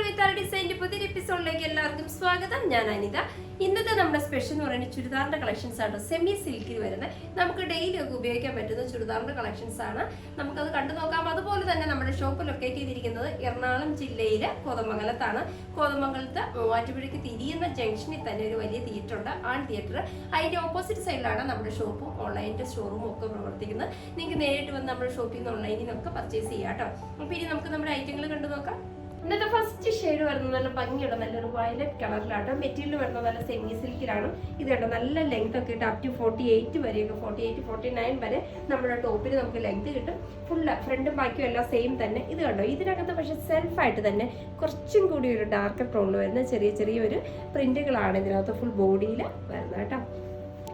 വിത്ത് ഡിസൈൻ്റെ പുതിയൊരു എപ്പിസോഡിലേക്ക് എല്ലാവർക്കും സ്വാഗതം. ഞാൻ അനിത. ഇന്നത്തെ നമ്മുടെ സ്പെഷ്യൽ എന്ന് പറയുന്നത് ചുരിദാറിന്റെ കളക്ഷൻസ് ആണ്. സെമി സിൽക്കിൽ വരുന്നത് നമുക്ക് ഡെയിലി ഒക്കെ ഉപയോഗിക്കാൻ പറ്റുന്ന ചുരിദാറിന്റെ കളക്ഷൻസ് ആണ്. നമുക്കത് കണ്ടു നോക്കാം. അതുപോലെ തന്നെ നമ്മുടെ ഷോപ്പ് ലൊക്കേറ്റ് ചെയ്തിരിക്കുന്നത് എറണാകുളം ജില്ലയിലെ കോതമംഗലത്താണ്. കോതമംഗലത്ത് മൂവാറ്റുപുഴയ്ക്ക് തിരിയുന്ന ജംഗ്ഷനിൽ തന്നെ ഒരു വലിയ തിയേറ്റർ ഉണ്ട്, ആൺ തിയേറ്റർ. അതിന്റെ ഓപ്പോസിറ്റ് സൈഡിലാണ് നമ്മുടെ ഷോപ്പും ഓൺലൈനിന്റെ ഷോറൂമും ഒക്കെ പ്രവർത്തിക്കുന്നത്. നിങ്ങൾക്ക് നേരിട്ട് വന്ന് നമ്മുടെ ഷോപ്പിൽ നിന്ന് ഓൺലൈനിൽ നിന്നൊക്കെ പർച്ചേസ് ചെയ്യാം കേട്ടോ. അപ്പോൾ ഇനി നമുക്ക് നമ്മുടെ ഐറ്റങ്ങൾ കണ്ടു നോക്കാം. ഇന്നത്തെ ഫസ്റ്റ് ഷെയ്ഡ് വരുന്നത് നല്ല ഭംഗിയുള്ള നല്ലൊരു വയലറ്റ് കളറിലാണ്. മെറ്റീരിയൽ വരുന്നത് നല്ല സെമി സിൽക്കിലാണ്. ഇത് കണ്ടോ, നല്ല ലെങ്ത് ഒക്കെ ഇട്ട് അപ് ടു 48 വരെയൊക്കെ, 48, 49 വരെ നമ്മുടെ ടോപ്പിൽ നമുക്ക് ലെങ്ത് കിട്ടും. ഫുള്ള് ഫ്രണ്ടും ബാക്കിയും എല്ലാം സെയിം തന്നെ. ഇത് കണ്ടോ, ഇതിനകത്ത് പക്ഷെ സെൽഫായിട്ട് തന്നെ കുറച്ചും കൂടി ഒരു ഡാർക്ക് ടോണിൽ വരുന്ന ചെറിയ ചെറിയൊരു പ്രിന്റുകളാണ് ഇതിനകത്ത് ഫുൾ ബോഡിയിൽ വരുന്നത് കേട്ടോ.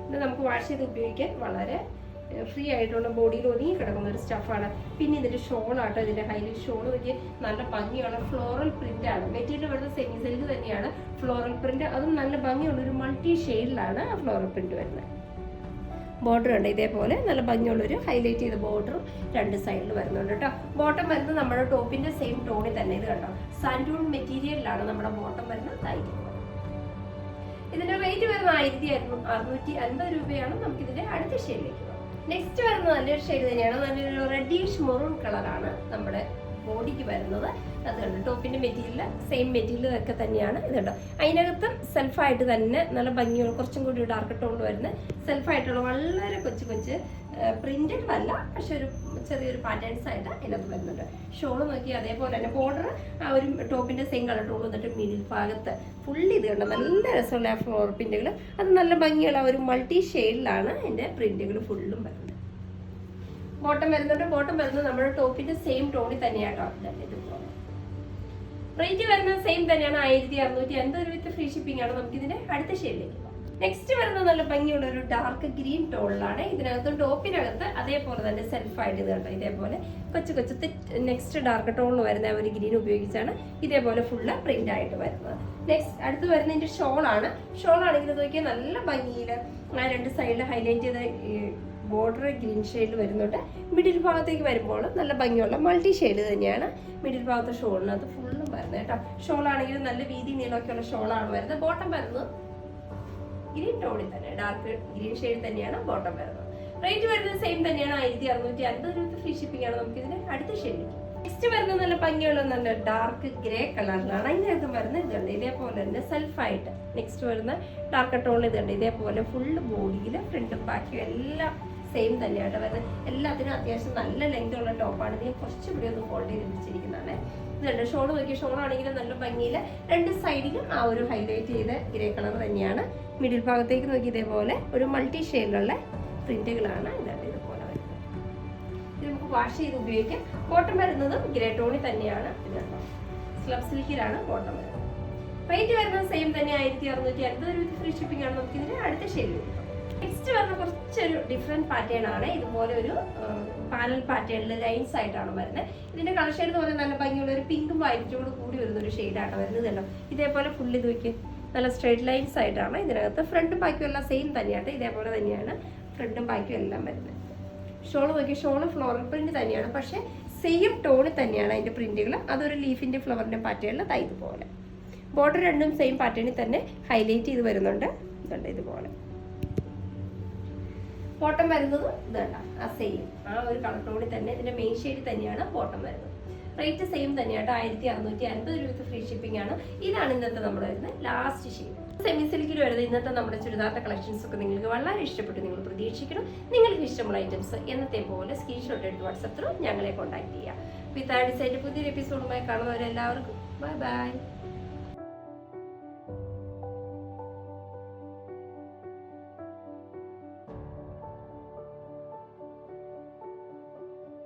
ഇത് നമുക്ക് വാഷ് ചെയ്ത് ഉപയോഗിക്കാൻ വളരെ ഫ്രീ ആയിട്ടുള്ള ബോഡിയിൽ ഒതുങ്ങി കിടക്കുന്ന ഒരു സ്റ്റഫാണ്. പിന്നെ ഇതിന്റെ ഷോളാട്ടോ, ഇതിന്റെ ഹൈലൈറ്റ് ഷോൾ നോക്കി നല്ല ഭംഗിയുള്ള ഫ്ലോറൽ പ്രിന്റ് ആണ്. മെറ്റീരിയൽ വരുന്നത് സെമി സിൽക്ക് തന്നെയാണ്. ഫ്ലോറൽ പ്രിന്റ് അതും നല്ല ഭംഗിയുള്ള ഒരു മൾട്ടി ഷെയ്ഡിലാണ് ആ ഫ്ലോറൽ പ്രിന്റ് വരുന്നത്. ബോർഡർ ഉണ്ട് ഇതേപോലെ നല്ല ഭംഗിയുള്ളൊരു ഹൈലൈറ്റ് ചെയ്ത ബോർഡറും രണ്ട് സൈഡിൽ വരുന്നുണ്ട് കേട്ടോ. ബോട്ടം വരുന്നത് നമ്മുടെ ടോപ്പിന്റെ സെയിം ടോണിൽ തന്നെ. ഇത് കണ്ടോ, സാൻഡൂൺ മെറ്റീരിയലിലാണ് നമ്മുടെ ബോട്ടം വരുന്നത്. ഇതിന്റെ റേറ്റ് വരുന്നത് 1650 രൂപയാണ്. നമുക്ക് ഇതിന്റെ അടുത്ത ഷെയ്ഡിലേക്ക്. നെക്സ്റ്റ് വരുന്നത് നല്ലൊരു ഷെയ്ഡ് തന്നെയാണ്. നല്ലൊരു റെഡിഷ് മെറൂൺ കളറാണ് നമ്മുടെ ബോഡിക്ക് വരുന്നത്. അത് കണ്ടോ, ടോപ്പിന്റെ മെറ്റീരിയൽ സെയിം മെറ്റീരിയൽ ഒക്കെ തന്നെയാണ്. ഇത് കണ്ടോ, അതിനകത്തും സെൽഫായിട്ട് തന്നെ നല്ല ഭംഗിയുള്ള കുറച്ചും കൂടി ഡാർക്ക് ടോണിൽ വരുന്ന സെൽഫായിട്ടുള്ള വളരെ കൊച്ചു കൊച്ചു പ്രിന്റഡ് അല്ല, പക്ഷെ ഒരു ചെറിയൊരു പാറ്റേൺസ് ആയിട്ട് അതിനകത്ത് വരുന്നുണ്ട്. ഷോള് നോക്കി അതേപോലെ തന്നെ ബോർഡർ ആ ഒരു ടോപ്പിന്റെ സെയിം കളർ ടോൺ വന്നിട്ട് മിഡിൽ ഭാഗത്ത് ഫുള്ളി ഇത് കണ്ടോ, നല്ല രസമുള്ള ഫ്ലോർ പ്രിന്റുകൾ. അത് നല്ല ഭംഗിയുള്ള ഒരു മൾട്ടി ഷെയ്ഡിലാണ് അതിന്റെ പ്രിന്റുകൾ ഫുള്ളും വരുന്നത്. ബോട്ടം വരുന്നുണ്ട്. ബോട്ടം വരുന്നത് നമ്മുടെ ടോപ്പിന്റെ സെയിം ടോണിൽ തന്നെയാട്ടോ. ഇതുപോലെ റേറ്റ് വരുന്നത് സെയിം തന്നെയാണ്, 1650 രൂപ വിത്ത് ഫ്രീ ഷിപ്പിംഗ് ആണ്. നമുക്ക് ഇതിന്റെ അടുത്ത ഷെയ്ഡിലേക്ക് പോകാം. നെക്സ്റ്റ് വരുന്നത് നല്ല ഭംഗിയുള്ള ഒരു ഡാർക്ക് ഗ്രീൻ ടോണിലാണ്. ഇതിനകത്ത് ടോപ്പിനകത്ത് അതേപോലെ തന്നെ സെൽഫായിട്ട് ഇത് കണ്ടോ, ഇതേപോലെ കൊച്ചു കൊച്ചു നെക്സ്റ്റ് ഡാർക്ക് ടോണിൽ വരുന്ന ഒരു ഗ്രീൻ ഉപയോഗിച്ചാണ് ഇതേപോലെ ഫുള്ള് പ്രിന്റ് ആയിട്ട് വരുന്നത്. നെക്സ്റ്റ് അടുത്ത് വരുന്ന ഇതിന്റെ ഷോളാണ്. ഷോളാണെങ്കിൽ നോക്കിയാൽ നല്ല ഭംഗിയിൽ ആ രണ്ട് സൈഡിൽ ഹൈലൈറ്റ് ചെയ്ത ബോർഡർ ഗ്രീൻ ഷെയ്ഡിൽ വരുന്നുണ്ട്. മിഡിൽ ഭാഗത്തേക്ക് വരുമ്പോൾ നല്ല ഭംഗിയുള്ള മൾട്ടി ഷെയ്ഡ് തന്നെയാണ് മിഡിൽ ഭാഗത്തെ ഷോളിനകത്ത് ഫുള്ളും വരുന്നത് കേട്ടോ. ഷോളാണെങ്കിൽ നല്ല വീതി നീളമൊക്കെയുള്ള ഷോളാണ് വരുന്നത്. ബോട്ടം വരുന്നത് ഗ്രീൻ ടോണിൽ തന്നെ, ഡാർക്ക് ഗ്രീൻ ഷെയ്ഡ് തന്നെയാണ് ബോട്ടം വരുന്നത്. റേറ്റ് വരുന്നത് സെയിം തന്നെയാണ്, 1650 രൂപ ഫ്രീ ഷിപ്പിംഗ് ആണ്. നമുക്ക് ഇതിന്റെ അടുത്ത ഷെയ്ഡിലേക്ക്. നെക്സ്റ്റ് വരുന്നത് നല്ല ഭംഗിയുള്ള നല്ല ഡാർക്ക് ഗ്രേ കളറിലാണ്. അതിനകത്ത് വരുന്നത് ഇതുണ്ട് ഇതേപോലെ തന്നെ സെൽഫായിട്ട്. നെക്സ്റ്റ് വരുന്ന ഡാർക്ക് ടോണിൽ ഇതുണ്ട് ഇതേപോലെ ഫുള്ള് ബോഡിയിൽ ഫ്രണ്ടും ബാക്കിയും എല്ലാം സെയിം തന്നെയാണ് വരുന്നത്. എല്ലാത്തിനും അത്യാവശ്യം നല്ല ലെങ്ത് ഉള്ള ടോപ്പാണ്. ഞാൻ കുറച്ചുകൂടി ഒന്ന് ഫോൾഡ് ചെയ്ത് വെച്ചിരിക്കുന്നതാണ്. ഇതുണ്ട് ഷോൾ നോക്കി, ഷോളാണെങ്കിലും നല്ല ഭംഗിയിൽ രണ്ട് സൈഡിലും ആ ഒരു ഹൈലൈറ്റ് ചെയ്ത ഗ്രേ കളർ തന്നെയാണ്. മിഡിൽ ഭാഗത്തേക്ക് നോക്കി ഇതേപോലെ ഒരു മൾട്ടി ഷെയ്ഡിലുള്ള പ്രിന്റുകളാണ് ഇതാണ് ഇതുപോലെ വരുന്നത്. ഇത് നമുക്ക് വാഷ് ചെയ്ത് ഉപയോഗിക്കാം. ബോട്ടം വരുന്നതും ഗ്രേ ടോണിൽ തന്നെയാണ്. ഇതുണ്ടോ, സ്ലബ് സിൽക്കിലാണ് ബോട്ടം വരുന്നത്. റേറ്റ് വരുന്നത് സെയിം തന്നെ, 1650 രൂപ ഫ്രീ ഷിപ്പിംഗ് ആണ്. നമുക്ക് ഇതിന്റെ അടുത്ത ഷെയ്ഡിൽ. നെക്സ്റ്റ് വരുന്ന കുറച്ചൊരു ഡിഫറെന്റ് പാറ്റേൺ ആണ്. ഇതുപോലെ ഒരു പാനൽ പാറ്റേണിൽ ലൈൻസ് ആയിട്ടാണ് വരുന്നത്. ഇതിന്റെ കളർ ഷെയ്ഡ് എന്ന് പറയുന്നത് നല്ല ഭംഗിയുള്ള ഒരു പിങ്കും വൈറ്റോട് കൂടി വരുന്ന ഒരു ഷെയ്ഡാണ് വരുന്നത്. ഇതല്ലോ ഇതേപോലെ ഫുള്ള് ഇത് നോക്കി നല്ല സ്ട്രേറ്റ് ലൈൻസ് ആയിട്ടാണ് ഇതിനകത്ത്. ഫ്രണ്ടും ബാക്കിയും എല്ലാം സെയിം തന്നെയാണ്. ഇതേപോലെ തന്നെയാണ് ഫ്രണ്ടും ബാക്കിയും എല്ലാം വരുന്നത്. ഷോള് നോക്കി, ഷോള് ഫ്ലോറൽ പ്രിന്റ് തന്നെയാണ്, പക്ഷെ സെയിം ടോണിൽ തന്നെയാണ് അതിന്റെ പ്രിന്റുകൾ. അതൊരു ലീഫിന്റെ ഫ്ലവറിന്റെ പാറ്റേണിൽ ഇതുപോലെ. ബോർഡർ രണ്ടും സെയിം പാറ്റേണിൽ തന്നെ ഹൈലൈറ്റ് ചെയ്ത് വരുന്നുണ്ട്. ഇതുണ്ട് ഇതുപോലെ. ബോട്ടം വരുന്നത് ഇതണ്ട ആ സെയിം ആ ഒരു കളർ ടോണിൽ തന്നെ ഇതിന്റെ മെയിൻ ഷെയ്ഡ് തന്നെയാണ് ബോട്ടം വരുന്നത്. റേറ്റ് സെയിം തന്നെയാണ്, 1650 രൂപ ഫ്രീ ഷിപ്പിംഗ് ആണ്. ഇതാണ് ഇന്നത്തെ നമ്മുടെ വരുന്നത് ലാസ്റ്റ് ഷെയ്ഡ്. സെമി സിൽക്കിൽ വരുന്നത് ഇന്നത്തെ നമ്മുടെ ചുരിദാറിന്റെ കളക്ഷൻസ് ഒക്കെ നിങ്ങൾക്ക് വളരെ ഇഷ്ടപ്പെട്ടു നിങ്ങൾ പ്രതീക്ഷിക്കണം. നിങ്ങൾക്ക് ഇഷ്ടമുള്ള ഐറ്റംസ് എന്നത്തെ പോലെ സ്ക്രീൻഷോട്ട് എടുത്ത് വാട്സപ്പ് ത്രൂ ഞങ്ങളെ കോൺടാക്ട് ചെയ്യുക. വിത്ത് ഡിസൈൻ്റെ പുതിയൊരു എപ്പിസോഡുമായി കാണുന്നവരെല്ലാവർക്കും ബൈ ബൈ.